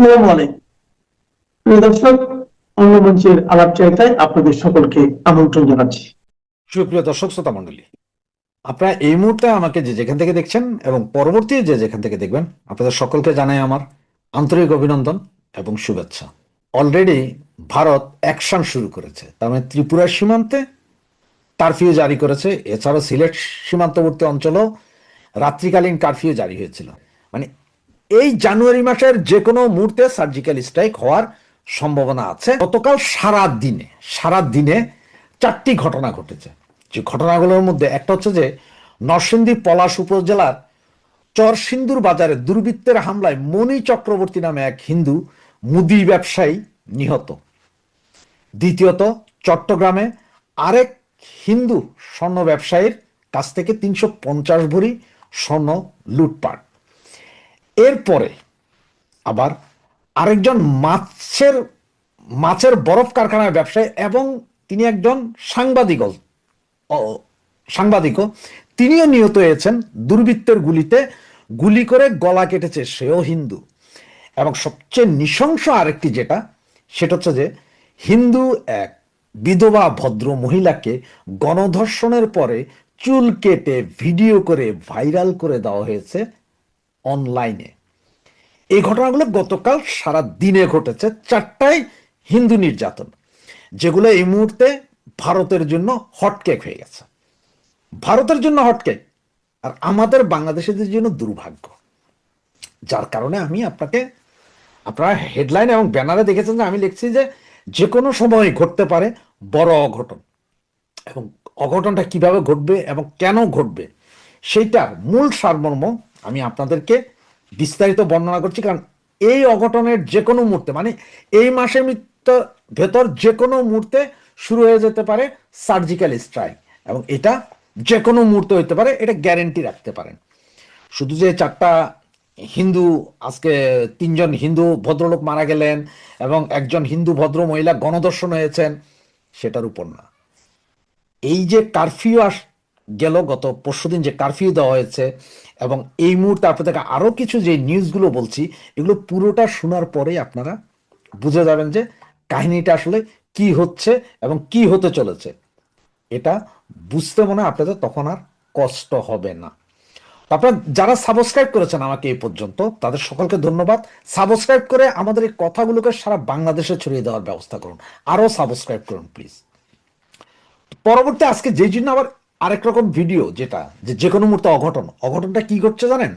আসসালামু আলাইকুম প্রিয় দর্শক, অন্য মঞ্চের আলাপচারিতায় আপনাদের সকলকে আমন্ত্রণ জানাচ্ছি। সুপ্রিয় দর্শক শ্রোতা মণ্ডলী, আপনারা এই মুহূর্তে আমাকে যে যেখান থেকে দেখছেন এবং পরবর্তী যে যেখান থেকে দেখবেন, আপনাদের সকলকে জানাই আমার আন্তরিক অভিনন্দন এবং শুভেচ্ছা। অলরেডি ভারত অ্যাকশন শুরু করেছে, তার মানে ত্রিপুরার সীমান্তে কারফিউ জারি করেছে। এছাড়াও সিলেট সীমান্তবর্তী অঞ্চলেও রাত্রিকালীন কারফিউ জারি হয়েছিল। মানে এই জানুয়ারি মাসের যে কোনো মুহূর্তে সার্জিক্যাল স্ট্রাইক হওয়ার সম্ভাবনা আছে। গতকাল সারা দিনে 4টি ঘটনা ঘটেছে। যে ঘটনাগুলোর মধ্যে একটা হচ্ছে যে নরসিংদী পলাশ উপজেলার চরসিন্দুর বাজারে দুর্বৃত্তের হামলায় মণি চক্রবর্তী নামে এক হিন্দু মুদি ব্যবসায়ী নিহত। দ্বিতীয়ত, চট্টগ্রামে আরেক হিন্দু স্বর্ণ ব্যবসায়ীর কাছ থেকে 350 ভরি স্বর্ণ লুটপাট। এরপরে আবার আরেকজন মাছের বরফ কারখানার ব্যবসায়ী এবং তিনি একজন সাংবাদিকও তিনিও নিহত হয়েছেন দুর্বৃত্তের গুলি করে গলা কেটেছে সেও হিন্দু। এবং সবচেয়ে নৃশংস আরেকটি সেটা হচ্ছে যে হিন্দু এক বিধবা ভদ্র মহিলাকে গণধর্ষণের পরে চুল কেটে ভিডিও করে ভাইরাল করে দেওয়া হয়েছে অনলাইনে। এই ঘটনাগুলো গতকাল সারা দিনে ঘটেছে। 4টায় হিন্দু নির্যাতন, যেগুলো এই মুহূর্তে ভারতের জন্য হটকেক হয়ে গেছে। ভারতের জন্য হটকেক, আর আমাদের বাংলাদেশিদের জন্য দুর্ভাগ্য। যার কারণে আমি আপনারা হেডলাইন এবং ব্যানারে দেখেছেন যে আমি লিখছি যে কোনো সময় ঘটতে পারে বড় অঘটন, এবং অঘটনটা কিভাবে ঘটবে এবং কেন ঘটবে সেইটার মূল সারমর্ম আমি আপনাদেরকে বিস্তারিত বর্ণনা করছি। কারণ এই অঘটনের যে কোনো মুহূর্তে, মানে এই মাসের ভেতর যে কোনো মুহূর্তে শুরু হয়ে যেতে পারে সার্জিক্যাল স্ট্রাইক, এবং এটা যে কোনো মুহূর্তে হইতে পারে, এটা গ্যারেন্টি রাখতে পারেন। শুধু যে 4টা হিন্দু, আজকে 3জন হিন্দু ভদ্রলোক মারা গেলেন এবং একজন হিন্দু ভদ্র মহিলা গণধর্ষণ হয়েছেন, সেটার উপর না। এই যে কারফিউ গেল, গত পরশুদিন যে কারফিউ দেওয়া হয়েছে, এবং এই মুহূর্তে আপনাদেরকে আরো কিছু যে নিউজগুলো বলছি, এগুলো পুরোটা শোনার পরেই আপনারা বুঝে যাবেন যে কাহিনীটা আসলে কি হচ্ছে এবং কি হতে চলেছে। এটা বুঝতে মনে হয় আপনাদের তখন আর কষ্ট হবে না। আপনারা যারা সাবস্ক্রাইব করেছেন আমাকে এই পর্যন্ত, তাদের সকলকে ধন্যবাদ। সাবস্ক্রাইব করে আমাদের এই কথাগুলোকে সারা বাংলাদেশে ছড়িয়ে দেওয়ার ব্যবস্থা করুন। আরো সাবস্ক্রাইব করুন প্লিজ। পরবর্তী আজকে যেই জন্য আবার আরেক রকম ভিডিও, যেটা যে কোনো মুহূর্তে অঘটনটা কি ঘটছে জানেন?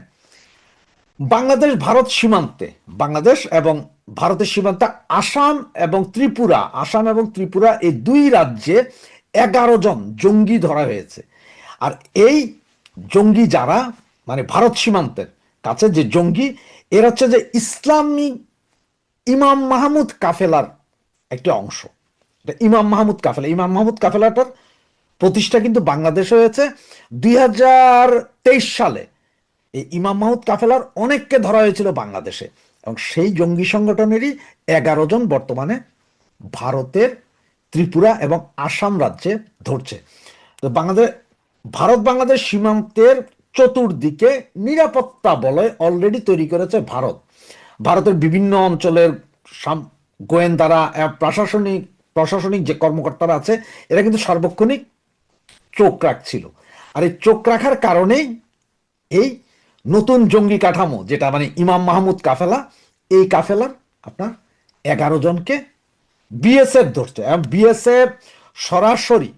বাংলাদেশ ভারত সীমান্তে, বাংলাদেশ এবং ভারতের সীমান্তে আসাম এবং ত্রিপুরা এই 2 রাজ্যে 11 জন জঙ্গি ধরা হয়েছে। আর এই জঙ্গি যারা, মানে ভারত সীমান্তের কাছে যে জঙ্গি, এরা হচ্ছে যে ইসলামী ইমাম মাহমুদ কাফেলার একটি অংশ। ইমাম মাহমুদ কাফেলাটার প্রতিষ্ঠা কিন্তু বাংলাদেশে হয়েছে 2023 সালে। এই ইমাম মাহমুদ কাফেলার অনেককে ধরা হয়েছিল বাংলাদেশে, এবং সেই জঙ্গি সংগঠনেরই 11 জন বর্তমানে ভারতের ত্রিপুরা এবং আসাম রাজ্যে ধরছে। তো ভারত বাংলাদেশ সীমান্তের চতুর্দিকে নিরাপত্তা বলয় অলরেডি তৈরি করেছে ভারতের বিভিন্ন অঞ্চলের গোয়েন্দারা, প্রশাসনিক যে কর্মকর্তারা আছে, এরা কিন্তু সার্বক্ষণিক চোখ রাখছিল। আর এই চোখ রাখার কারণেই এই নতুন জঙ্গি কাঠামো, যেটা মানে ইমাম মাহমুদ কাফেলা, এই কাফেলার আপনার 11 জনকে বিএসএফ ধরছে। এবং বিএসএফ সরাসরি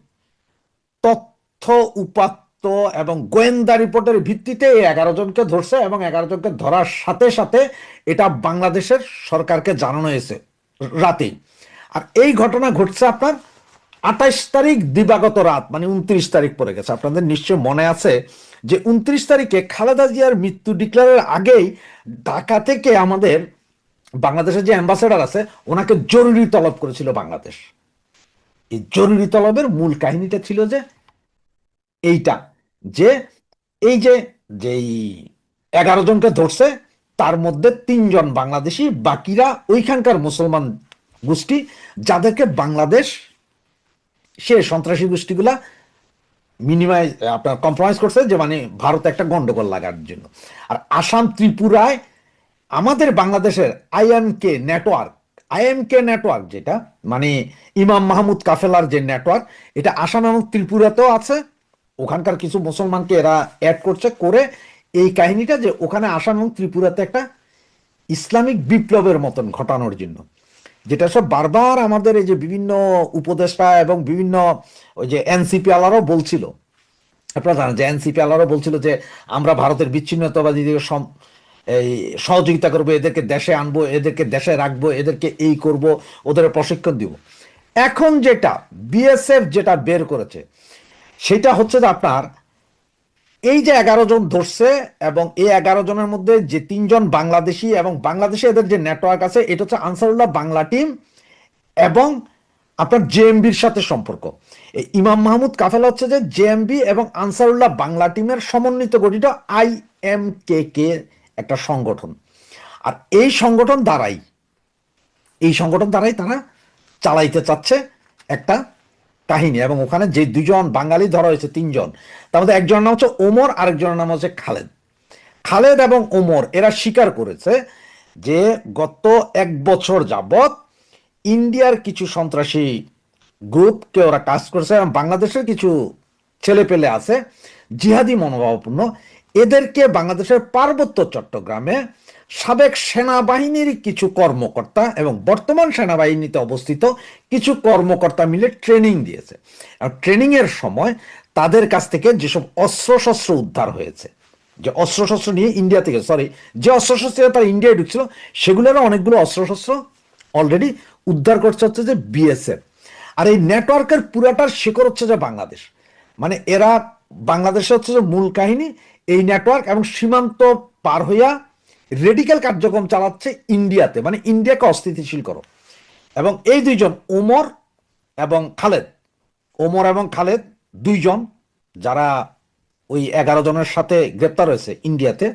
তথ্য উপাত্ত এবং গোয়েন্দা রিপোর্টের ভিত্তিতে এই 11 জনকে ধরছে, এবং 11 জনকে ধরার সাথে সাথে এটা বাংলাদেশের সরকারকে জানানো হয়েছে রাতেই। আর এই ঘটনা ঘটছে আপনার 28 তারিখ দিবাগত রাত, মানে 29 তারিখ পড়ে গেছে। আপনাদের নিশ্চয় মনে আছে যে 29 তারিখে খালেদা জিয়ার মৃত্যু ডিক্লারের আগেই ঢাকা থেকে আমাদের বাংলাদেশের যে অ্যাম্বাসেডার আছে, ওনাকে জরুরি তলব করেছিল বাংলাদেশ। এই জরুরি তলবের মূল কাহিনীটা ছিল যে এইটা, যে এই যেই 11 জনকে ধরছে, তার মধ্যে 3 জন বাংলাদেশি, বাকিরা ওইখানকার মুসলমান গোষ্ঠী, যাদেরকে বাংলাদেশ সে সন্ত্রাসী গোষ্ঠীগুলা কম্প্রোমাইজ করছে, যে মানে ভারতে একটা গন্ডগোল লাগার জন্য। আর আসাম ত্রিপুরায় আমাদের বাংলাদেশের আইএমকে নেটওয়ার্ক যেটা মানে ইমাম মাহমুদ কাফেলার যে নেটওয়ার্ক, এটা আসাম এবং ত্রিপুরাতেও আছে। ওখানকার কিছু মুসলমানকে এরা অ্যাড করছে, করে এই কাহিনীটা যে ওখানে আসাম এবং ত্রিপুরাতে একটা ইসলামিক বিপ্লবের মতন ঘটানোর জন্য, যেটা সব বারবার আমাদের এই যে বিভিন্ন উপদেষ্টা এবং বিভিন্ন ওই যে এনসিপি আলারাও বলছিল। আপনারা জানেন যে এনসিপি আলারাও বলছিল যে আমরা ভারতের বিচ্ছিন্নতাবাদীদের এই সহযোগিতা করবো, এদেরকে দেশে আনবো, এদেরকে দেশে রাখবো, এদেরকে এই করব, ওদের প্রশিক্ষণ দিব। এখন যেটা বিএসএফ যেটা বের করেছে সেটা হচ্ছে যে আপনার এই যে 11 জন ধরছে, এবং এই 11 জনের মধ্যে যে 3 জন বাংলাদেশি, এবং বাংলাদেশে এদের যে নেটওয়ার্ক আছে এটা হচ্ছে আনসারুল্লাহ বাংলা টিম এবং আপনার জেএমবির সাথে সম্পর্ক। এই ইমাম মাহমুদ কাফেলা হচ্ছে যে জেএমবি এবং আনসারুল্লাহ বাংলা টিমের সমন্বিত গঠিত আইএমকে একটা সংগঠন। আর এই সংগঠন দ্বারাই তারা চালাইতে চাচ্ছে একটা কাহিনী। এবং ওখানে যে 2 জন বাঙালি ধরা হয়েছে, 3 জন, তার মধ্যে একজনের নাম হচ্ছে ওমর, আরেকজনের নাম হচ্ছে খালেদ এবং ওমর এরা স্বীকার করেছে যে গত 1 বছর যাবত ইন্ডিয়ার কিছু সন্ত্রাসী গ্রুপকে ওরা কাজ করছে, এবং বাংলাদেশের কিছু ছেলে পেলে আছে জিহাদি মনোভাবপূর্ণ, এদেরকে বাংলাদেশের পার্বত্য চট্টগ্রামে সাবেক সেনাবাহিনীর কিছু কর্মকর্তা এবং বর্তমান সেনাবাহিনীতে অবস্থিত কিছু কর্মকর্তা মিলে ট্রেনিং দিয়েছে। আর ট্রেনিং এর সময় তাদের কাছ থেকে যেসব অস্ত্রশস্ত্র উদ্ধার হয়েছে, যে অস্ত্রশস্ত্র নিয়ে ইন্ডিয়া থেকে যে অস্ত্রশস্ত্র তারা ইন্ডিয়ায় ঢুকছিল, সেগুলোর অনেকগুলো অস্ত্রশস্ত্র অলরেডি উদ্ধার করছে হচ্ছে যে বিএসএফ। আর এই নেটওয়ার্কের পুরাটার শিকড় হচ্ছে যে বাংলাদেশ, মানে এরা বাংলাদেশে হচ্ছে যে মূল কাহিনী এই নেটওয়ার্ক, এবং সীমান্ত পার হইয়া রেডিক্যাল কার্যক্রম চালাচ্ছে ইন্ডিয়াতে, মানে ইন্ডিয়াকে অস্থিতিশীল করো। এবং এই 2 জন ওমর এবং খালেদ 2 জন যারা ওই 11 জনের সাথে গ্রেপ্তার হয়েছে ইন্ডিয়াতে,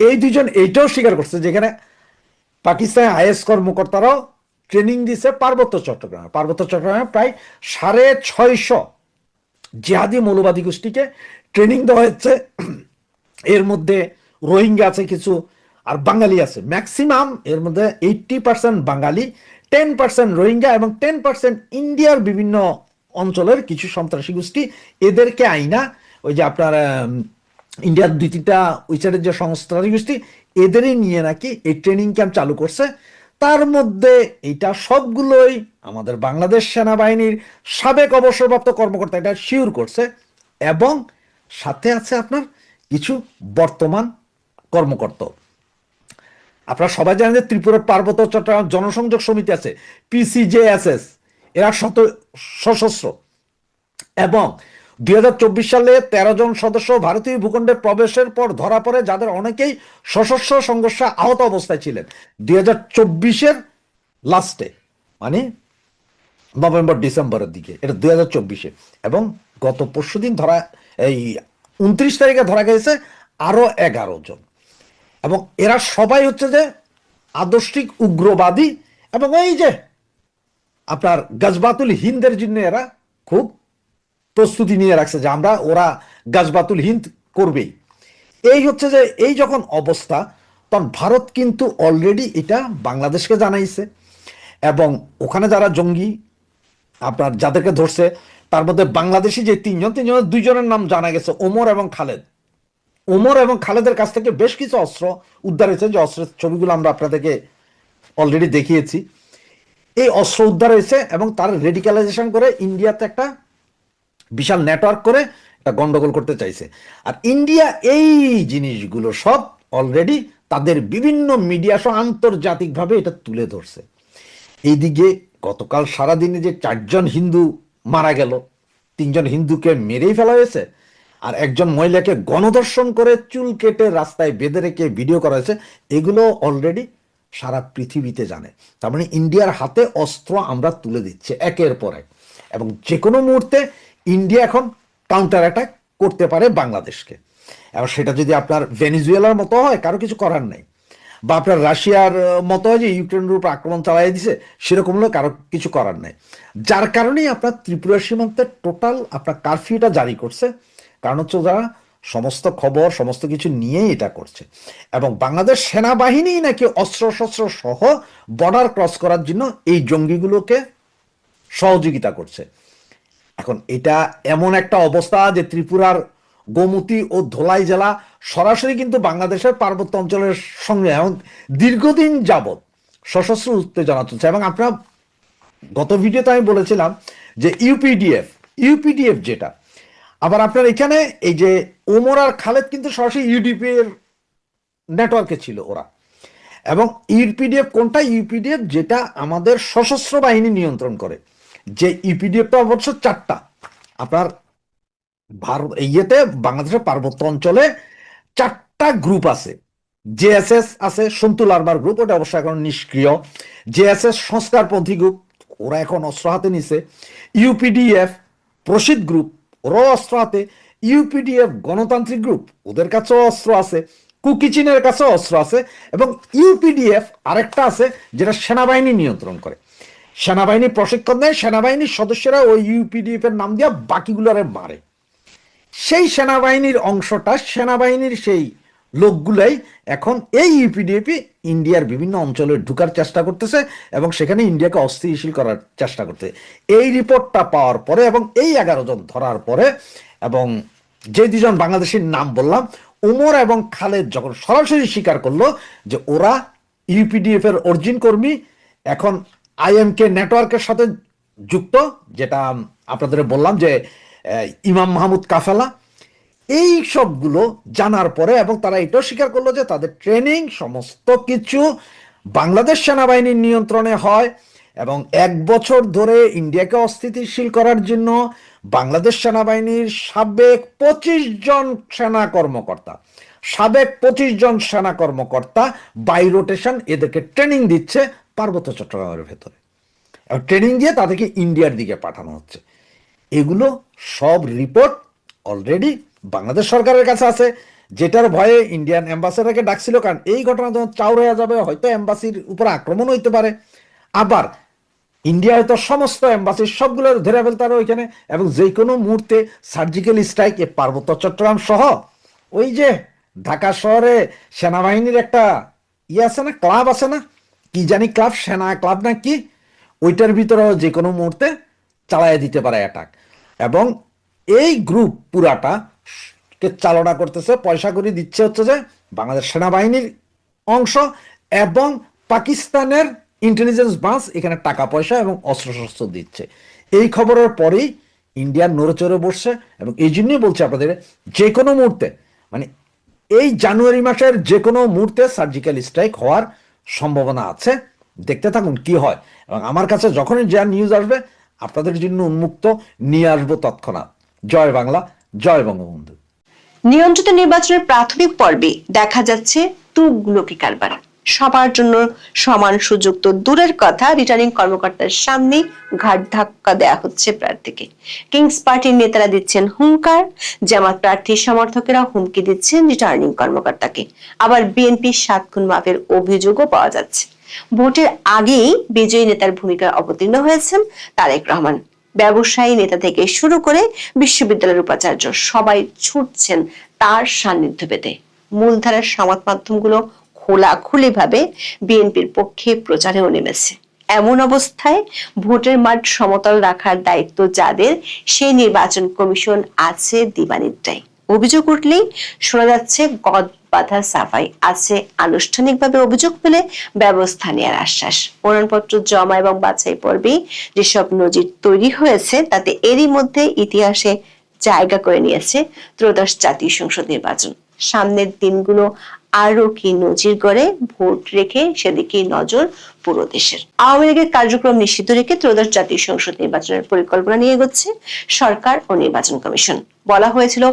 এই 2 জন এইটাও স্বীকার করছে যেখানে পাকিস্তানের আইএস কর্মকর্তারাও ট্রেনিং দিছে পার্বত্য চট্টগ্রামে প্রায় 650 জিহাদি মৌলবাদী গোষ্ঠীকে ট্রেনিং দেওয়া হচ্ছে। এর মধ্যে রোহিঙ্গা আছে কিছু, আর বাঙালি আছে ম্যাক্সিমাম। এর মধ্যে 80% বাঙালি, 10% রোহিঙ্গা এবং 10% ইন্ডিয়ার বিভিন্ন অঞ্চলের কিছু সন্ত্রাসী গোষ্ঠী। এদেরকে আইনা ওই যে আপনার ইন্ডিয়ার 2-3টা ওই সাইডের যে সন্ত্রাসী গোষ্ঠী, এদেরই নিয়ে নাকি এই ট্রেনিং ক্যাম্প চালু করছে। তার মধ্যে এটা সবগুলোই আমাদের বাংলাদেশ সেনাবাহিনীর সাবেক অবসরপ্রাপ্ত কর্মকর্তা এটা শিওর করছে, এবং সাথে আছে আপনার কিছু বর্তমান কর্মকর্তা। আপনারা সবাই জানেন যে ত্রিপুরার পার্বত্য চট্টগ্রাম জনসংযোগ সমিতি আছে, পিসিজেএসএস, এরা সশস্ত্র, এবং 2024 সালে 13 জন সদস্য ভারতীয় ভূখণ্ডে প্রবেশের পর ধরা পড়ে, যাদের অনেকেই সশস্ত্র সংঘর্ষে আহত অবস্থায় ছিলেন 2024-এর লাস্টে, মানে নভেম্বর ডিসেম্বরের দিকে, এটা 2024-এ। এবং গত পরশুদিন এই 29 তারিখে ধরা গেছে আরো 11 জন। এবং এরা সবাই হচ্ছে যে আদর্শিক উগ্রবাদী, এবং এই যে আপনার গাজবাতুল হিন্দের জন্য এরা খুব প্রস্তুতি নিয়ে রাখছে যে ওরা গাজবাতুল হিন্দ করবেই। এই হচ্ছে যে এই যখন অবস্থা, তখন ভারত কিন্তু অলরেডি এটা বাংলাদেশকে জানাইছে, এবং ওখানে যারা জঙ্গি আপনার যাদেরকে ধরছে তার মধ্যে বাংলাদেশি যে 3 জন, 2 জনের নাম জানা গেছে, ওমর এবং খালেদের কাছ থেকে বেশ কিছু অস্ত্র উদ্ধার হয়েছে, যে অস্ত্রের ছবিগুলো আমরা আপনাদেরকে অলরেডি দেখিয়েছি। এই অস্ত্র উদ্ধার হয়েছে এবং তার রেডিক্যালাইজেশন করে ইন্ডিয়াতে একটা বিশাল নেটওয়ার্ক করে একটা গন্ডগোল করতে চাইছে। আর ইন্ডিয়া এই জিনিসগুলো সব অলরেডি তাদের বিভিন্ন মিডিয়া সহ আন্তর্জাতিকভাবে এটা তুলে ধরছে। এইদিকে গতকাল সারাদিনে যে 4 জন হিন্দু মারা গেল, 3 জন হিন্দুকে মেরেই ফেলা হয়েছে, আর একজন মহিলাকে গণধর্ষণ করে চুল কেটে রাস্তায় বেঁধে রেখে ভিডিও করা হয়েছে, এগুলো অলরেডি সারা পৃথিবীতে জানে। তার মানে ইন্ডিয়ার হাতে অস্ত্র আমরা তুলে দিচ্ছি একের পর এক, এবং যে কোনো মুহূর্তে ইন্ডিয়া এখন কাউন্টার অ্যাটাক করতে পারে বাংলাদেশকে। এবং সেটা যদি আপনার ভেনিজুয়েলার মতো হয়, কারো কিছু করার নেই, বা আপনার রাশিয়ার মতো হয় যে ইউক্রেনের উপর আক্রমণ চালাই দিছে, সেরকম হলে কারো কিছু করার নেই। যার কারণেই আপনার ত্রিপুরা সীমান্তে টোটাল আপনার কারফিউটা জারি করছে, কারণ হচ্ছে যারা সমস্ত খবর সমস্ত কিছু নিয়েই এটা করছে। এবং বাংলাদেশ সেনাবাহিনী নাকি অস্ত্র শস্ত্র সহ বর্ডার ক্রস করার জন্য এই জঙ্গিগুলোকে সহযোগিতা করছে। এখন এটা এমন একটা অবস্থা যে ত্রিপুরার গোমতী ও ধলাই জেলা সরাসরি কিন্তু বাংলাদেশের পার্বত্য অঞ্চলের সঙ্গে এখন দীর্ঘদিন যাবৎ সশস্ত্র উত্তেজনা চলছে। এবং আপনারা গত ভিডিওতে আমি বলেছিলাম যে ইউপিডিএফ যেটা, আবার আপনার এখানে এই যে ওমর আর খালেদ কিন্তু সরাসরি ইউডিপি এর নেটওয়ার্কে ছিল ওরা। এবং ইউপিডিএফ কোনটা? ইউপিডিএফ যেটা আমাদের সশস্ত্র বাহিনী নিয়ন্ত্রণ করে। যে ইউপিডিএফ তো অবশ্য 4টা, আপনার ভারত ইয়েতে বাংলাদেশের পার্বত্য অঞ্চলে 4টা গ্রুপ আছে। জেএসএস আছে, সন্তু লার্মার গ্রুপ, ওটা অবশ্য এখন নিষ্ক্রিয়। জেএসএস সংস্কারপন্থী গ্রুপ, ওরা এখন অস্ত্র হাতে নিছে। ইউপিডিএফ প্রসিদ্ধ গ্রুপ, ওরাও অস্ত্র হাতে। ইউপিডিএফ গণতান্ত্রিক গ্রুপ, ওদের কাছেও অস্ত্র আছে। কুকিচিনের কাছেও অস্ত্র আছে। এবং ইউপিডিএফ আরেকটা আছে যেটা সেনাবাহিনী নিয়ন্ত্রণ করে, সেনাবাহিনী প্রশিক্ষণ দেয়, সেনাবাহিনীর সদস্যরা ওই ইউপিডিএফ এর নাম দিয়ে বাকিগুলোরে মারে। সেই সেনাবাহিনীর অংশটা, সেনাবাহিনীর সেই লোকগুলাই এখন এই ইউপিডিএফই ইন্ডিয়ার বিভিন্ন অঞ্চলে ঢুকার চেষ্টা করতেছে এবং সেখানে ইন্ডিয়াকে অস্থিতিশীল করার চেষ্টা করতে। এই রিপোর্টটা পাওয়ার পরে এবং এই 11 জন ধরার পরে এবং যে 2 জন বাংলাদেশের নাম বললাম, ওমর এবং খালেদ যখন সরাসরি স্বীকার করলো যে ওরা ইউপিডিএফ এর অরিজিন কর্মী, এখন আইএমকে নেটওয়ার্কের সাথে যুক্ত, যেটা আপনাদের বললাম যে ইমাম মাহমুদ কাফেলা, এই সবগুলো জানার পরে এবং তারা এটাও স্বীকার করলো যে তাদের ট্রেনিং সমস্ত কিছু বাংলাদেশ সেনাবাহিনীর নিয়ন্ত্রণে হয় এবং 1 বছর ধরে ইন্ডিয়াকে অস্থিতিশীল করার জন্য বাংলাদেশ সেনাবাহিনীর সাবেক 25 জন সেনা কর্মকর্তা বাই রোটেশন এদেরকে ট্রেনিং দিচ্ছে পার্বত্য চট্টগ্রামের ভেতরে। ট্রেনিং দিয়ে তাদেরকে ইন্ডিয়ার দিকে পাঠানো হচ্ছে। এগুলো সব রিপোর্ট অলরেডি বাংলাদেশ সরকারের কাছে আছে, যেটার ভয়ে ইন্ডিয়ান অ্যাম্বাসেডারকে ডাকছিল, কারণ এই ঘটনা যখন চাউর হয়ে যাবে হয়তো অ্যাম্বাসির উপর আক্রমণ হইতে পারে। আবার ইন্ডিয়া হয়তো সমস্ত অ্যাম্বাসির সবগুলো ধরে ফেলতে পারে ওইখানে, এবং যে কোনো মুহূর্তে সার্জিক্যাল স্ট্রাইক এ পার্বত্য চট্টগ্রাম সহ ওই যে ঢাকা শহরে সেনাবাহিনীর একটা আছে না, ক্লাব আছে না, কি জানি ক্লাব, সেনা ক্লাব না কি, ওইটার ভিতরে যে কোনো মুহূর্তে চালাইয়া দিতে পারে অ্যাটাক। এবং এই গ্রুপ পুরাটা কে চালনা করতেছে, পয়সা করে দিচ্ছে হচ্ছে যে বাংলাদেশ সেনাবাহিনীর অংশ এবং পাকিস্তানের ইন্টেলিজেন্স ব্রাঞ্চ এখানে টাকা পয়সা এবং অস্ত্রশস্ত্র দিচ্ছে। এই খবরের পরেই ইন্ডিয়ার নড়ে চড়ে বসছে। এবং এই জন্যই বলছে আপনাদের, যে কোনো মুহূর্তে মানে এই জানুয়ারি মাসের যে কোনো মুহূর্তে সার্জিক্যাল স্ট্রাইক হওয়ার সম্ভাবনা আছে। দেখতে থাকুন কি হয়, এবং আমার কাছে যখনই যা নিউজ আসবে আপনাদের জন্য উন্মুক্ত নিয়ে আসবো তৎক্ষণাৎ। জয় বাংলা, জয় বঙ্গবন্ধু। নিয়ন্ত্রিত নির্বাচনের প্রাথমিক পর্বে দেখা যাচ্ছে তুগলকি কারবার। সবার জন্য সমান সুযোগ তো দূরের কথা, রিটার্নিং কর্মকর্তার সামনে ঘাট ধাক্কা দেয়া হচ্ছে প্রার্থীকে। কিংস পার্টির নেতারা দিচ্ছেন হুঙ্কার, জামাত প্রার্থীর সমর্থকেরা হুমকি দিচ্ছেন রিটার্নিং কর্মকর্তাকে। আবার বিএনপির 7 খুন মাফের অভিযোগও পাওয়া যাচ্ছে। ভোটের আগেই বিজয়ী নেতার ভূমিকায় অবতীর্ণ হয়েছেন তারেক রহমান। ব্যবসায়ী নেতা থেকে শুরু করে বিশ্ববিদ্যালয়ের উপাচার্য সবাই ছুটছেন তার সান্নিধ্য পেতে। মূলধারার সংবাদ মাধ্যমগুলো খোলাখুলি ভাবে বিএনপির পক্ষে প্রচারেও নেমেছে। এমন অবস্থায় ভোটের মাঠ সমতল রাখার দায়িত্ব যাদের, সেই নির্বাচন কমিশন আছে দিবানিদ্রায়। অভিযোগ উঠলেই শোনা যাচ্ছে গদ বাধা সাফাই, আছে আনুষ্ঠানিকভাবে অভিযোগ পেলে ব্যবস্থা নেওয়ার আশ্বাস। মনোনয়নপত্র জমা এবং বাছাই পর্বে যেসব নজির তৈরি হয়েছে তাতে এরই মধ্যে ইতিহাসে জায়গা করে নিয়েছে ত্রয়োদশ জাতীয় সংসদ নির্বাচন। সামনের দিনগুলো আরো কি নজির গড়ে, ভোট রেখে সেদিকে নজর পুরো দেশের। আওয়ামী লীগের কার্যক্রম নিষিদ্ধ রেখে ত্রয়োদশ জাতীয় সংসদ নির্বাচনের পরিকল্পনা নিয়ে এগোচ্ছে সরকার ও নির্বাচন কমিশন। বলা হয়েছিল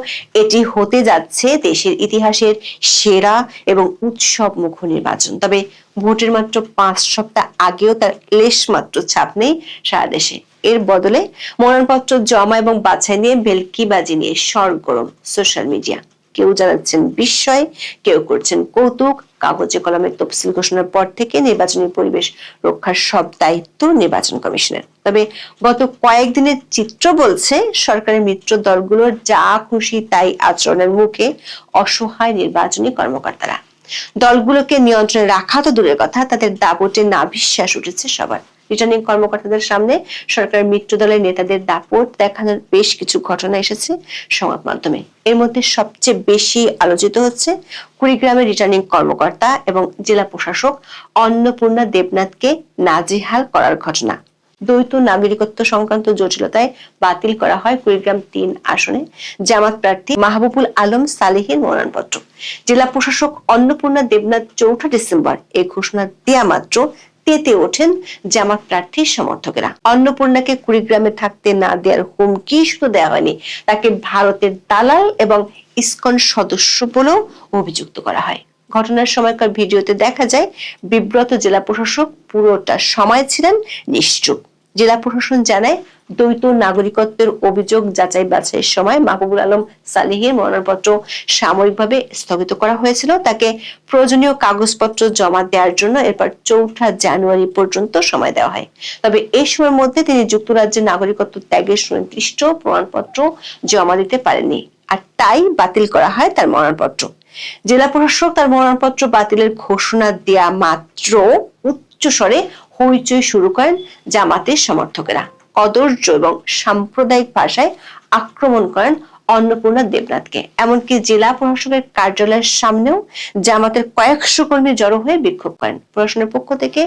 এটি হতে যাচ্ছে দেশের ইতিহাসের সেরা এবং উৎসব মুখর নির্বাচন। তবে ভোটের মাত্র 5 সপ্তাহ আগেও তার লেশ মাত্র ছাপ নেই সারা দেশে। এর বদলে মনোনয়নপত্র জমা এবং বাছাই নিয়ে ভেলকিবাজি নিয়ে সরগরম সোশ্যাল মিডিয়া। কেউ জানাচ্ছেন বিস্ময়, কেউ করছেন কৌতুক। কাগজে কলমে তফসিল ঘোষণার পর থেকে নির্বাচনী পরিবেশ রক্ষার সব দায়িত্ব নির্বাচন কমিশনের। তবে গত কয়েকদিনের চিত্র বলছে সরকারের মিত্র দলগুলোর যা খুশি তাই আচরণের মুখে অসহায় নির্বাচনী কর্মকর্তারা। দলগুলোকে নিয়ন্ত্রণে রাখা তো দূরের কথা, তাদের দাপটে নাভিশ্বাস উঠেছে সবার। রিটার্নিং কর্মকর্তাদের সামনে সরকারের মিত্র দলের নেতাদের দাপট দেখানোর বেশ কিছু ঘটনা এসেছে সংবাদ মাধ্যমে। এর মধ্যে সবচেয়ে বেশি আলোচিত হচ্ছে কুড়িগ্রামের রিটার্নিং কর্মকর্তা এবং জেলা প্রশাসক অন্নপূর্ণা দেবনাথকে নাজেহাল করার ঘটনা। দ্বৈত নাগরিকত্ব সংক্রান্ত জটিলতায় বাতিল করা হয় কুড়িগ্রাম ৩ আসনে জামাত প্রার্থী মাহবুবুল আলম সালেহের মনোনয়নপত্র। জেলা প্রশাসক অন্নপূর্ণা দেবনাথ ৪ ডিসেম্বর এই ঘোষণা দেয়া মাত্র তেতে ওঠেন জামাত প্রার্থীর সমর্থকেরা। অন্নপূর্ণাকে কুড়িগ্রামে থাকতে না দেওয়ার হুমকি শুধু দেওয়া হয়নি, তাকে ভারতের দালাল এবং ইসকন সদস্য বলেও অভিযুক্ত করা হয়। ঘটনার সময়কার ভিডিওতে দেখা যায় বিব্রত জেলা প্রশাসক পুরোটা সময় ছিলেন নিশ্চুপ। জেলা প্রশাসন জানায় দ্বৈত নাগরিকত্বের অভিযোগ যাচাই বাছাইয়ের সময় মাহবুবুল আলম সালেহের মনোনয়নপত্র সাময়িকভাবে স্থগিত করা হয়েছিল। তাকে প্রয়োজনীয় কাগজপত্র জমা দেওয়ার জন্য এরপর ৪ জানুয়ারি পর্যন্ত সময় দেওয়া হয়। তবে এই সময়ের মধ্যে তিনি যুক্তরাজ্যের নাগরিকত্ব ত্যাগের সুনির্দিষ্ট প্রমাণপত্র জমা দিতে পারেননি, আর তাই বাতিল করা হয় তার মনোনয়নপত্র। জেলা প্রশাসক তার মনোনয়নপত্র বাতিলের ঘোষণা দেয়া মাত্র উচ্চস্বরে হইচই শুরু করেন জামাতের সমর্থকেরা। কদর্য এবং সাম্প্রদায়িক ভাষায় আক্রমণ করেন অন্নপূর্ণা দেবনাথকে। এমনকি জেলা প্রশাসকের কার্যালয়ের সামনেও জামাতের কয়েকশো কর্মী জড়ো হয়ে বিক্ষোভ করেন। প্রশাসনের পক্ষ থেকে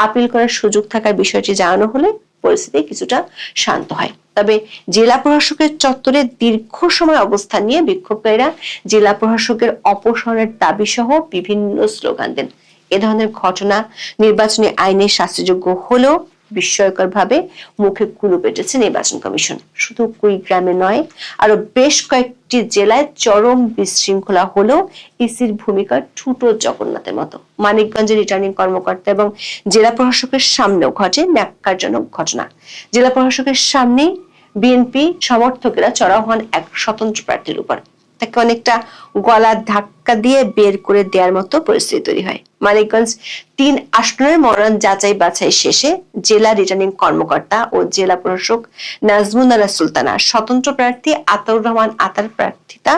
আপিল করার সুযোগ থাকার বিষয়টি জানানো হলে পরিস্থিতি কিছুটা শান্ত হয়। তবে জেলা প্রশাসকের চত্বরে দীর্ঘ সময় অবস্থান নিয়ে বিক্ষোভকারীরা জেলা প্রশাসকের অপসারণের দাবি সহ বিভিন্ন স্লোগান দেন। এ ধরনের ঘটনা নির্বাচনী আইনে শাস্তিযোগ্য হলেও বিস্ময়কর ভাবে মুখে কুলু পেটেছে নির্বাচন কমিশন। শুধু কুড়িগ্রামে নয়, আরো বেশ কয়েকটি জেলায় চরম বিশৃঙ্খলা হলেও ইসির ভূমিকা ঠুটো জগন্নাথের মতো। মানিকগঞ্জের রিটার্নিং কর্মকর্তা এবং জেলা প্রশাসকের সামনেও ঘটে ন্যাক্কারজনক ঘটনা। জেলা প্রশাসকের সামনে বিএনপি সমর্থকেরা চড়াও হন এক স্বতন্ত্র প্রার্থীর উপর। তাকে অনেকটা গলা ধাক্কা দিয়ে বের করে দেওয়ার মতো পরিস্থিতি তৈরি হয়। মানিকগঞ্জ ৩ আসনের মনোনয়ন যাচাই বাছাই শেষে জেলা রিটার্নিং কর্মকর্তা ও জেলা প্রশাসক নাজমুনারা সুলতানা স্বতন্ত্র প্রার্থী আতাউর রহমান আতার প্রার্থিতা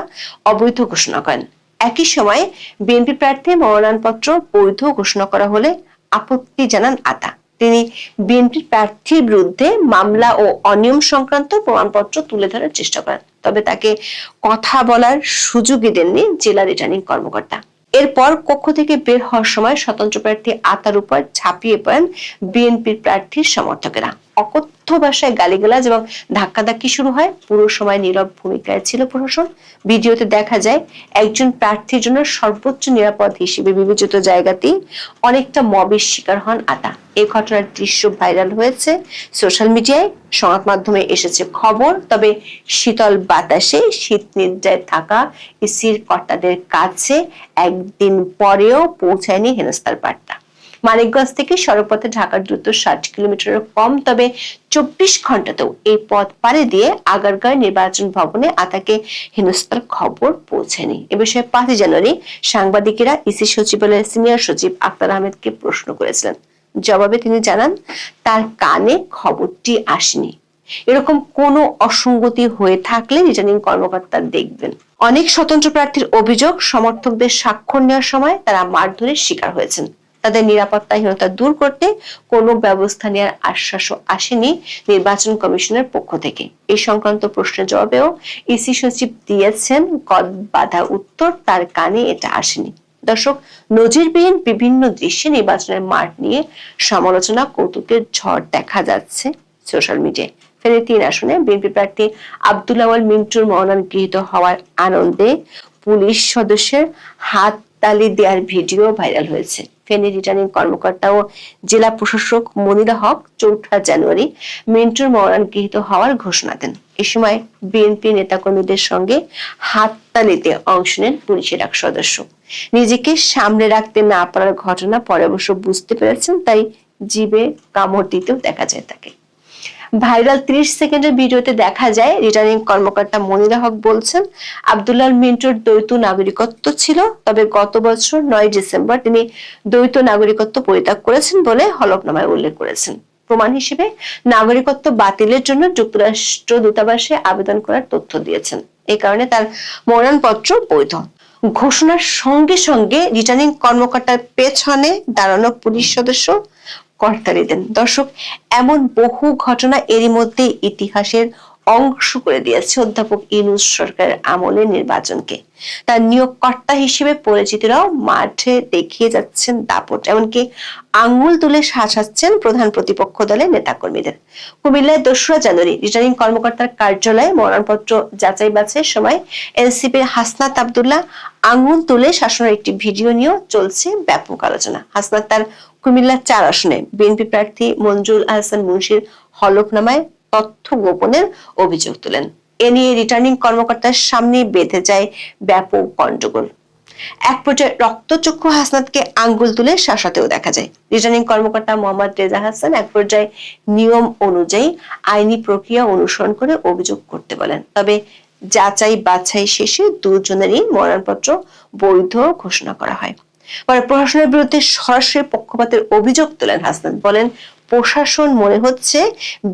অবৈধ ঘোষণা করেন। একই সময় বিএনপি প্রার্থী মনোনয়নপত্র বৈধ ঘোষণা করা হলে আপত্তি জানান আতা। তিনি বিএনপি প্রার্থীর বিরুদ্ধে মামলা ও অনিয়ম সংক্রান্ত প্রমাণপত্র তুলে ধরার চেষ্টা করেন, তবে তাকে কথা বলার সুযোগই দেননি জেলা রিটার্নিং কর্মকর্তা। এরপর কক্ষ থেকে বের হওয়ার সময় স্বতন্ত্র প্রার্থী আতার উপর ঝাঁপিয়ে পড়েন বিএনপির প্রার্থীর সমর্থকেরা। অকথ্য ভাষায় গালিগালাজ এবং ধাক্কাধাক্কি শুরু হয়। পুরো সময় নীরব ভূমিকায় ছিল প্রশাসন। ভিডিওতে দেখা যায় একজন প্রার্থীর জন্য সর্বোচ্চ নিরাপদ হিসেবে বিবেচিত জায়গাতেই অনেকটা মবের শিকার হন আতা। এই ঘটনার দৃশ্য ভাইরাল হয়েছে সোশ্যাল মিডিয়ায়, সংবাদ মাধ্যমে এসেছে খবর। তবে শীতল বাতাসে শীত নিদ্রায় থাকা ইসির কর্তাদের কাছে একদিন পরেও পৌঁছায়নি হেনস্থার বার্তা। মানিকগঞ্জ থেকে সড়কপথে ঢাকার দ্রুত ৬০ কিলোমিটারের কম, তবে ২৪ ঘন্টাতেও এই পথ পাড়ি দিয়ে আগারগাঁও নির্বাচন ভবনে আতাকে হেনস্থার খবর পৌঁছেনি। এ বিষয়ে ৫ জানুয়ারি সাংবাদিকেরা ইসি সচিবালয়ের সিনিয়র সচিব আক্তার আহমেদকে প্রশ্ন করেছিলেন। জবাবে তিনি জানান তার কানে খবরটি আসেনি। এরকম কোনো অসঙ্গতি হয়ে থাকলে রিটার্নিং কর্মকর্তা দেখবেন। অনেক স্বতন্ত্র প্রার্থীর অভিযোগ, সমর্থকদের স্বাক্ষর নেওয়ার সময় তারা মারধরের শিকার হয়েছেন। তাদের নিরাপত্তাহীনতা দূর করতে কোনো ব্যবস্থা নেওয়ার আশ্বাসও আসেনি নির্বাচন কমিশনের পক্ষ থেকে। এই সংক্রান্ত প্রশ্নের জবাবেও ইসি সচিব দিয়েছেন গদ বাঁধা উত্তর, তার কানে এটা আসেনি। দর্শক, নজিরবিহীন বিভিন্ন দৃশ্যে নির্বাচনের মাঠ নিয়ে সমালোচনা কৌতুকের ঝড় দেখা যাচ্ছে সোশ্যাল মিডিয়ায়। ফেনী ৩ আসনে বিএনপি প্রার্থী আব্দুল আওয়াল মিন্টুর মনোনয়ন গৃহীত হওয়ার আনন্দে পুলিশ সদস্যের হাত তালি দেওয়ার ভিডিও ভাইরাল হয়েছে। ফেনী রিটার্নিং কর্মকর্তা ও জেলা প্রশাসক মনিরা হক ৪ জানুয়ারি মিন্টুর মনোনয়ন গৃহীত হওয়ার ঘোষণা দেন। এ সময় বিএনপি নেতাকর্মীদের সঙ্গে হাততালিতে অংশ নেন পুলিশের এক সদস্য। নিজেকে সামনে রাখতে না পারার ঘটনা পরে অবশ্য বুঝতে পেরেছেন, তাই জিভে কামড় দিতেও দেখা যায় তাকে। ভাইরাল 30 সেকেন্ডের ভিডিওতে দেখা যায় রিটার্নিং কর্মকর্তা মনিরা হক বলছেন আব্দুল্লাহ মিন্টুর দ্বৈত নাগরিকত্ব ছিল, তবে গত বছর 9 ডিসেম্বর তিনি দ্বৈত নাগরিকত্ব পরিত্যাগ করেছেন বলে হলফনামায় উল্লেখ করেছেন। প্রমাণ হিসেবে নাগরিকত্ব বাতিলের জন্য যুক্তরাষ্ট্র দূতাবাসে আবেদন করার তথ্য দিয়েছেন। এই কারণে তার মনোনয়নপত্র বৈধ। ঘোষণার সঙ্গে সঙ্গে রিটার্নিং কর্মকর্তার পেছনে দাঁড়ানো পুলিশ সদস্য করতালি দেন। দর্শক, এমন বহু ঘটনা এরই মধ্যে ইতিহাসের অংশ করে দিয়েছে অধ্যাপক ইউনূস সরকারের আমলের নির্বাচনকে। তার নিয়োগকর্তা হিসেবে পরিচিতরাও মাঠে দেখিয়ে যাচ্ছেন দাপট, এমনকি আঙ্গুল তুলে শাসাচ্ছেন প্রধান প্রতিপক্ষ দলের নেতাকর্মীদের। কুমিল্লায় 2রা জানুয়ারি রিটার্নিং কর্মকর্তার কার্যালয়ে মনোনয়নপত্র যাচাই বাছাইয়ের সময় এনসিপির হাসনাত আব্দুল্লাহ আঙ্গুল তুলে শাসনের একটি ভিডিও নিয়েও চলছে ব্যাপক আলোচনা। হাসনাত তার কুমিল্লা 4 আসনে বিএনপি প্রার্থী মঞ্জুরুল আহসান মুন্সির হলফনামায় তথ্য গোপনের অভিযোগ তোলেন। এ নিয়ে রিটার্নিং কর্মকর্তার সামনে বেঁধে যায় ব্যাপক গন্ডগোল। এক পর্যায়ে রক্তচক্ষু হাসনাতকে আঙ্গুল তুলে শাসাতেও দেখা যায়। রিটার্নিং কর্মকর্তা মোহাম্মদ রেজা হাসান এক পর্যায়ে নিয়ম অনুযায়ী আইনি প্রক্রিয়া অনুসরণ করে অভিযোগ করতে বলেন। তবে যাচাই বাছাই শেষে দুজনেরই মনোনয়নপত্র বৈধ ঘোষণা করা হয়। পরে প্রশাসনের বিরুদ্ধে সরাসরি পক্ষপাতের অভিযোগ তোলেন হাসনাত। বলেন, প্রশাসন মনে হচ্ছে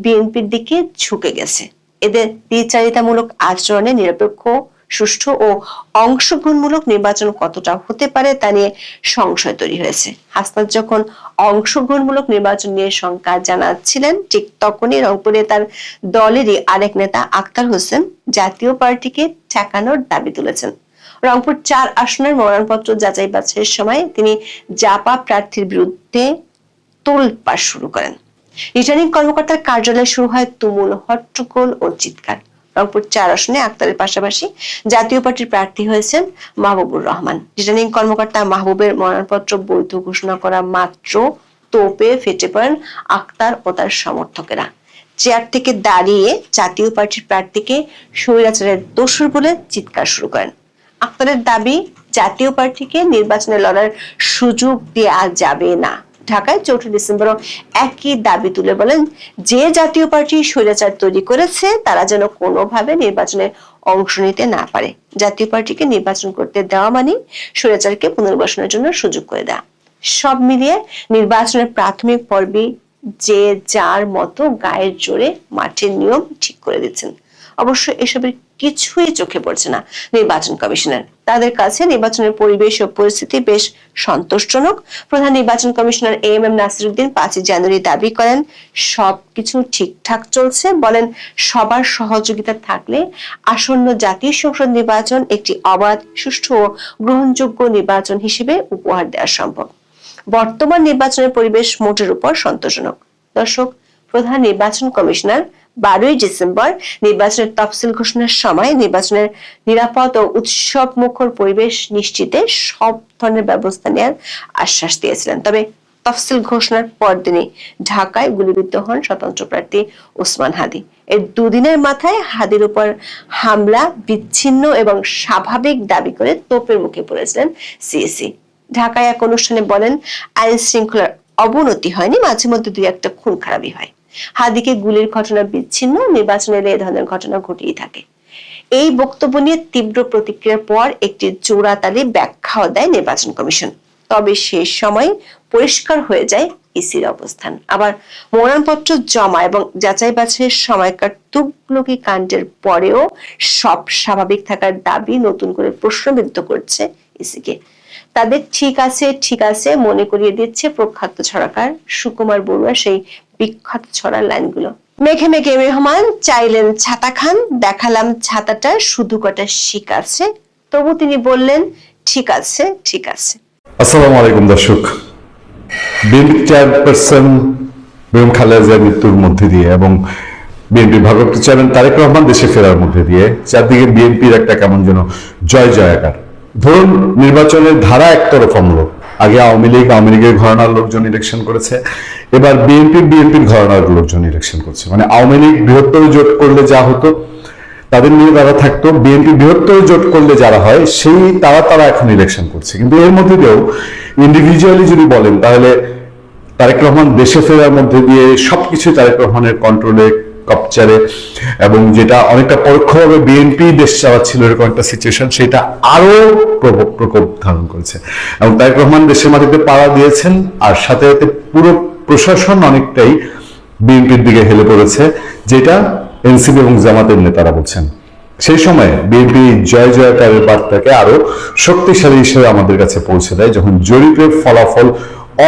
বিএনপির দিকে ঝুঁকে গেছে। এদের দ্বিচারিতামূলক আচরণে নিরপেক্ষ, সুষ্ঠু ও অংশগ্রহণমূলক নির্বাচন কতটা হতে পারে তা নিয়ে সংশয় তৈরি হয়েছে। হাসনাত যখন অংশগ্রহণমূলক নির্বাচন নিয়ে শঙ্কা জানাচ্ছিলেন, ঠিক তখনই রংপুরে তার দলেরই আরেক নেতা আক্তার হোসেন জাতীয় পার্টিকে ঠেকানোর দাবি তুলেছেন। রংপুর 4 আসনের মনোনয়নপত্র যাচাই বাছাইয়ের সময় তিনি জাপা প্রার্থীর বিরুদ্ধে তোলপাড় শুরু করেন। রিটার্নিং কর্মকর্তার কার্যালয়ে শুরু হয় তুমুল হট্টগোল ও চিৎকার। রংপুর 4 আসনে আক্তারের পাশাপাশি জাতীয় পার্টির প্রার্থী হয়েছেন মাহবুবুর রহমান। রিটার্নিং কর্মকর্তা মাহবুবের মনোনয়নপত্র বৈধ ঘোষণা করা মাত্র তোপে ফেটে পড়েন আক্তার ও তার সমর্থকেরা। চেয়ার থেকে দাঁড়িয়ে জাতীয় পার্টির প্রার্থীকে স্বৈরাচারের দোষর বলে চিৎকার শুরু করেন। আক্তারের দাবি, জাতীয় পার্টিকে নির্বাচনে লড়ার সুযোগ দেয়া যাবে না। ঢাকায় 4 ডিসেম্বর একই দাবি তুলে বলেন, যে জাতীয় পার্টি স্বৈরাচার তৈরি করেছে তারা যেন কোনোভাবে নির্বাচনে অংশ নিতে না পারে। জাতীয় পার্টিকে নির্বাচন করতে দেওয়া মানে স্বৈরাচারকে পুনর্বাসনের জন্য সুযোগ করে দেওয়া। সব মিলিয়ে নির্বাচনের প্রাথমিক পর্বে যে যার মতো গায়ের জোরে মাঠের নিয়ম ঠিক করে দিচ্ছেন। অবশ্য এসবের কিছুই চোখে পড়ছে না নির্বাচন কমিশনের। তাদের কাছে নির্বাচনের পরিবেশ ও পরিস্থিতি বেশ সন্তোষজনক। প্রধান নির্বাচন কমিশনার এএমএম নাসিরউদ্দিন 5 জানুয়ারি দাবি করেন, সবকিছু ঠিকঠাক চলছে। বলেন, সবার সহযোগিতা থাকলে আসন্ন জাতীয় সংসদ নির্বাচন একটি অবাধ, সুষ্ঠু ও গ্রহণযোগ্য নির্বাচন হিসেবে উপহার দেওয়া সম্ভব। বর্তমান নির্বাচনের পরিবেশ মোটের উপর সন্তোষজনক। দর্শক, প্রধান নির্বাচন কমিশনার 12 ডিসেম্বর নির্বাচনের তফসিল ঘোষণার সময় নির্বাচনের নিরাপদ ও উৎসব মুখর পরিবেশ নিশ্চিতে সব ধরনের ব্যবস্থা নেওয়ার আশ্বাস দিয়েছিলেন। তবে তফসিল ঘোষণার পরদিনই ঢাকায় গুলিবিদ্ধ হন স্বতন্ত্র প্রার্থী ওসমান হাদি। এর 2 দিনের মাথায় হাদির উপর হামলা বিচ্ছিন্ন এবং স্বাভাবিক দাবি করে তোপের মুখে পড়েছিলেন সিএসি। ঢাকায় এক অনুষ্ঠানে বলেন, আইন শৃঙ্খলার অবনতি হয়নি, মাঝে মধ্যে 2-1টা খুন খারাপি হয়। হাদিকে গুলির ঘটনা বিচ্ছিন্ন, নির্বাচনের এই ধরনের ঘটনা ঘটেই থাকে। এই বক্তব্য নিয়ে তীব্র প্রতিক্রিয়ার পর একটি জোড়াতালি ব্যাখ্যাও দেয় নির্বাচন কমিশন। তবে সেই সময় পরিষ্কার হয়ে যায় ইসির অবস্থান। আবার মনোনয়নপত্র জমা এবং যাচাই বাছাইয়ের সময়কার তুগলকি কাণ্ডের পরেও সব স্বাভাবিক থাকার দাবি নতুন করে প্রশ্নবিদ্ধ করছে ইসিকে। তাদের ঠিক আছে মনে করিয়ে দিচ্ছে প্রখ্যাত ছড়াকার সুকুমার বড়ুয়া সেই বিখ্যাত ছড়ার লাইনগুলো। মেঘে মেঘে মেহমান চাইলেন ছাতা খান, দেখালাম ছাতাটা শুধু কটা শিক আছে, তবু তিনি বললেন ঠিক আছে। আসসালামু আলাইকুম দর্শক। বিএনপি চেয়ারপারসন বেগম খালেদা জিয়ার মৃত্যুর মধ্যে দিয়ে এবং বিএনপির ভারপ্রাপ্ত চেয়ারম্যান তারেক রহমান দেশে ফেরার মধ্যে দিয়ে চারদিকে বিএনপির একটা কেমন যেন জয় জয়াকার। ধরুন, নির্বাচনের ধারা একতরফামূলক। আগে আওয়ামী লীগের ঘরানার লোকজন ইলেকশন করেছে, এবার বিএনপির ঘরানার লোকজন ইলেকশন করছে। মানে আওয়ামী লীগ বৃহত্তর জোট করলে যা হতো তাদের নিয়ে তারা থাকতো, বিএনপি বৃহত্তর জোট করলে যারা হয় সেই তারা এখন ইলেকশন করছে। কিন্তু এর মধ্যে দিয়েও ইন্ডিভিজুয়ালি যদি বলেন তাহলে তারেক রহমান দেশে ফেরার মধ্যে দিয়ে সবকিছু তারেক রহমানের কন্ট্রোলে হেলিকপ্টারে, এবং যেটা অনেকটা পরোক্ষভাবে বিএনপি দেশ চালাচ্ছিল এরকম একটা সিচুয়েশন, সেটা আরো প্রকোপ ধারণ করেছে। এবং তারেক রহমান দেশের মাটিতে পাড়া দিয়েছেন, আর সাথে সাথে পুরো প্রশাসন অনেকটাই বিএনপির দিকে হেলে পড়েছে, যেটা এনসিপি এবং জামাতের নেতারা বলছেন। সেই সময় বিএনপি জয় জয়কারের বার্তাকে আরো শক্তিশালী হিসেবে আমাদের কাছে পৌঁছে দেয় যখন জরিপের ফলাফল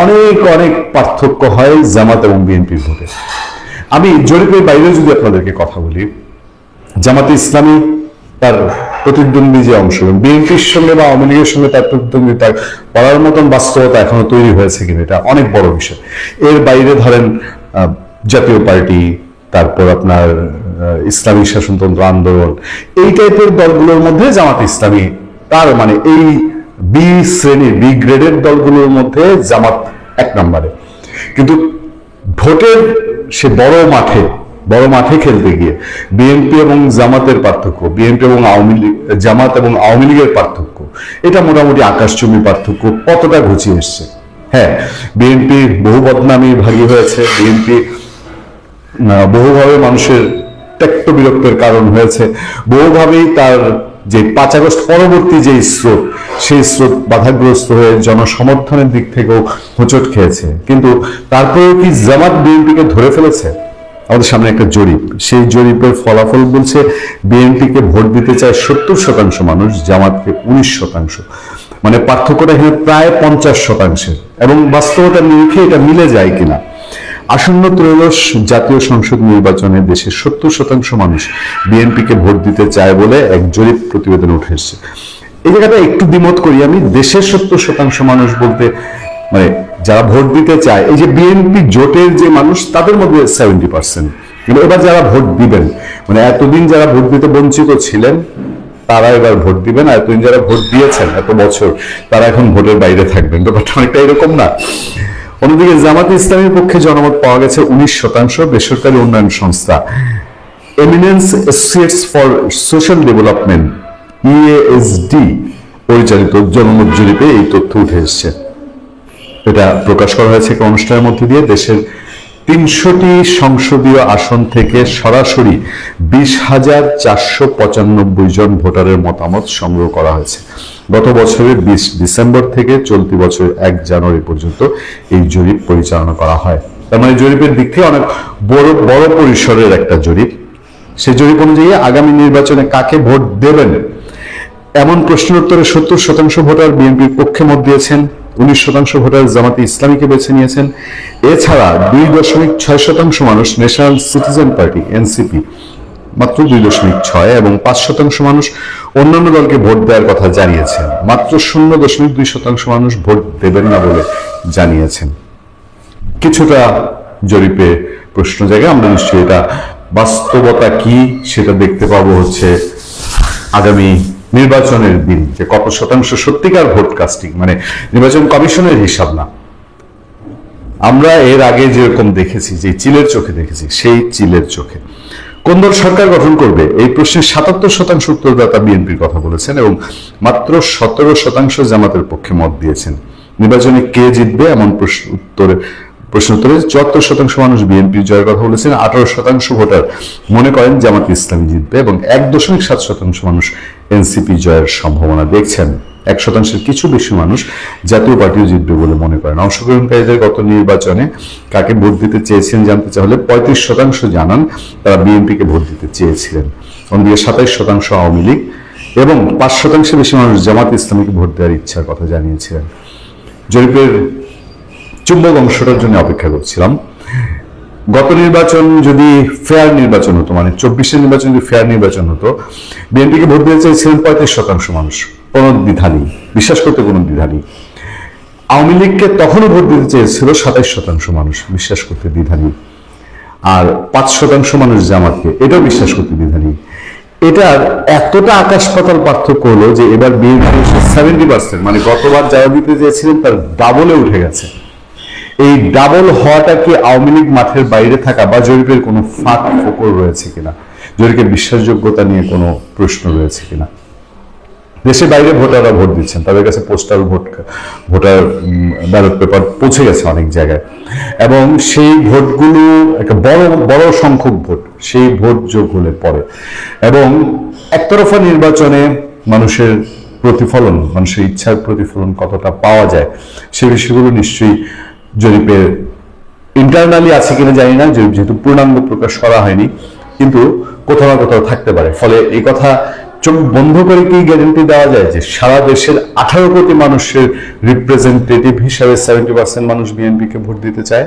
অনেক অনেক পার্থক্য হয় জামাত এবং বিএনপির ভোটে। আমি জরিপের বাইরে যদি আপনাদেরকে কথা বলি, জামাতে ইসলামী তার প্রতিদ্বন্দ্বী যে অংশ, বিএনপির সঙ্গে বা আওয়ামী লীগের সঙ্গে তার প্রতিদ্বন্দ্বিতা করার মতন বাস্তবতা এখনো তৈরি হয়েছে কিনা, এটা অনেক বড় বিষয়। এর বাইরে ধরেন জাতীয় পার্টি, তারপর আপনার ইসলামী শাসনতন্ত্র আন্দোলন, এই টাইপের দলগুলোর মধ্যে জামাত ইসলামী তার মানে এই বি শ্রেণীর, বি গ্রেডের দলগুলোর মধ্যে জামাত এক নম্বরে। কিন্তু ভোটের সে বড় মাঠে খেলতে গিয়ে বিএনপি এবং জামাতের পার্থক্য, বিএনপি এবং জামাত এবং আওয়ামী লীগের পার্থক্য, এটা মোটামুটি আকাশচুম্বী পার্থক্য কতটা ঘুচিয়ে এসছে। হ্যাঁ, বিএনপি বহু বদনামী ভাগী হয়েছে, বিএনপি বহুভাবে মানুষের ত্যক্ত বিরক্তের কারণ হয়েছে, বহুভাবেই তার যে 5 আগস্ট পরবর্তী যে স্রোত, সেই স্রোত বাধাগ্রস্ত হয়ে জনসমর্থনের দিক থেকেও হোঁচট খেয়েছে। কিন্তু তারপরেও কি জামাত বিএনপিকে ধরে ফেলেছে? আমাদের সামনে একটা জরিপ, সেই জরিপের ফলাফল বলছে বিএনপিকে ভোট দিতে চায় 70% মানুষ, জামাতকে 19%। মানে পার্থক্যটা এখানে প্রায় 50%, এবং বাস্তবতার নিরিখে এটা মিলে যায় কিনা। আসন্ন ত্রয়োদশ জাতীয় সংসদ নির্বাচনে দেশের 70% মানুষ বিএনপিকে ভোট দিতে চায় বলে এক জরিপ প্রতিবেদন উঠে এসেছে। এই জায়গাটা একটু দ্বিমত করি আমি। দেশের 70% মানুষ বলতে মানে যারা ভোট দিতে চায়, এই যে বিএনপি জোটের যে মানুষ, তাদের মধ্যে 70%। কিন্তু এবার যারা ভোট দিবেন, মানে এতদিন যারা ভোট দিতে বঞ্চিত ছিলেন তারা এবার ভোট দিবেন, আর এতদিন যারা ভোট দিয়েছেন এত বছর, তারা এখন ভোটের বাইরে থাকবেন। ব্যাপারটা অনেকটা এরকম না? অন্যদিকে জামাতে ইসলামীর পক্ষে জনমত পাওয়া গেছে 19%। বেসরকারি উন্নয়ন সংস্থা eminence associates for social development EASD পরিচালিত জনমত জরিপে এই তথ্য উঠে এসেছে। এটা প্রকাশ করা হয়েছে এক অনুষ্ঠানের মধ্যে দিয়ে। দেশের 300টি সংসদীয় আসন থেকে সরাসরি 20,495 জন ভোটারের মতামত সংগ্রহ করা হয়েছে। গত বছরের 20 ডিসেম্বর থেকে চলতি বছরের 1 জানুয়ারি পর্যন্ত এই জরিপ পরিচালনা করা হয়। তার মানে জরিপের দিক থেকে অনেক বড় পরিসরের একটা জরিপ। সেই জরিপ অনুযায়ী আগামী নির্বাচনে কাকে ভোট দেবেন এমন প্রশ্নের উত্তরে 70% ভোটার বিএনপির পক্ষে মত দিয়েছেন, 19% ভোটার জামাতে ইসলামীকে বেছে নিয়েছেন। এছাড়া 2.6% মানুষ ন্যাশনাল সিটিজেন পার্টি এনসিপি, মাত্র 2.6, এবং 5% মানুষ অন্যান্য দলকে ভোট দেওয়ার কথা জানিয়েছেন। মাত্র 0.2% মানুষ ভোট দেবেন না বলে জানিয়েছেন। কিছুটা জরিপে প্রশ্ন জায়গা। আমরা নিশ্চয়ই এটা বাস্তবতা কি সেটা দেখতে পাবো হচ্ছে আগামী নির্বাচনের দিন, যে কত শতাংশ সত্যিকার ভোট কাস্টিং, মানে নির্বাচন কমিশনের হিসাব না। আমরা এর আগে যেরকম দেখেছি, যে চিলের চোখে দেখেছি, সেই চিলের চোখে কোন দল সরকার গঠন করবে এই প্রশ্নে 77% উত্তরদাতা বিএনপির কথা বলেছেন, এবং মাত্র 17% জামাতের পক্ষে মত দিয়েছেন। নির্বাচনে কে জিতবে এমন প্রশ্ন উত্তরে 74% মানুষ বিএনপির জয়ের কথা বলেছেন। 18% ভোটার মনে করেন জামাত ইসলামী জিতবে, এবং 1.7% মানুষ এনসিপি জয়ের সম্ভাবনা দেখছেন। 1% কিছু বেশি মানুষ জাতীয় পার্টিও জিতবে বলে মনে করেন। অংশগ্রহণকারীদের গত নির্বাচনে কাকে ভোট দিতে চেয়েছিলেন জানতে চাইলে 35% জানান তারা বিএনপিকে ভোট দিতে চেয়েছিলেন। অন্যদিকে 27% আওয়ামী লীগ, এবং 5% বেশি মানুষ জামাত ইসলামীকে ভোট দেওয়ার ইচ্ছার কথা জানিয়েছিলেন। জরিপের চুম্বক অংশটার জন্য অপেক্ষা করছিলাম। গত নির্বাচন যদি ফেয়ার নির্বাচন হতো, মানে 24-এর নির্বাচন যদি ফেয়ার নির্বাচন হতো, বিএনপিকে ভোট দিতে চাইছিলেন 35% মানুষ, কোনো দ্বিধা নেই, বিশ্বাস করতে কোনো দ্বিধা নেই। আওয়ামী লীগকে তখনও ভোট দিতে চেয়েছিল 27% মানুষ, বিশ্বাস করতে দ্বিধা নেই। আর 5% মানুষ জামাতকে, এটাও বিশ্বাস করতে দ্বিধা নেই। এটার এতটা আকাশ পাতাল পার্থক্য হলো যে এবার বিএনপি 70%, মানে গতবার যারা দিতে চেয়েছিলেন তার ডাবলে উঠে গেছে। এই ডাবল হওয়াটা কি আওয়ামী লীগ মাঠের বাইরে থাকা, বা জরিপের কোনো ফাঁক ফোকর রয়েছে কিনা, জরিপের বিশ্বাসযোগ্যতা নিয়ে কোনো প্রশ্ন রয়েছে কিনা? দেশের বাইরে ভোটাররা ভোট দিচ্ছেন, তাদের কাছে পোস্টাল ভোটার ব্যালট পেপার পৌঁছে গেছে অনেক জায়গায়, এবং সেই ভোটগুলো একটা বড় বড় সংখ্যক ভোট, সেই ভোট যোগ হলে পরে এবং একতরফা নির্বাচনে মানুষের প্রতিফলন, মানুষের ইচ্ছার প্রতিফলন কতটা পাওয়া যায় সে বিষয়গুলো নিশ্চয়ই জরিপের ইন্টারনালি আছে কিনা জানি না, যেহেতু পূর্ণাঙ্গ প্রকাশ করা হয়নি, কিন্তু কোথাও না কোথাও থাকতে পারে। ফলে এই কথা চোখ বন্ধ করে কি গ্যারান্টি দেওয়া যায় যে সারা দেশের 18 কোটি মানুষের রিপ্রেজেন্টেটিভ হিসাবে 70% মানুষ বিএনপিকে ভোট দিতে চায়?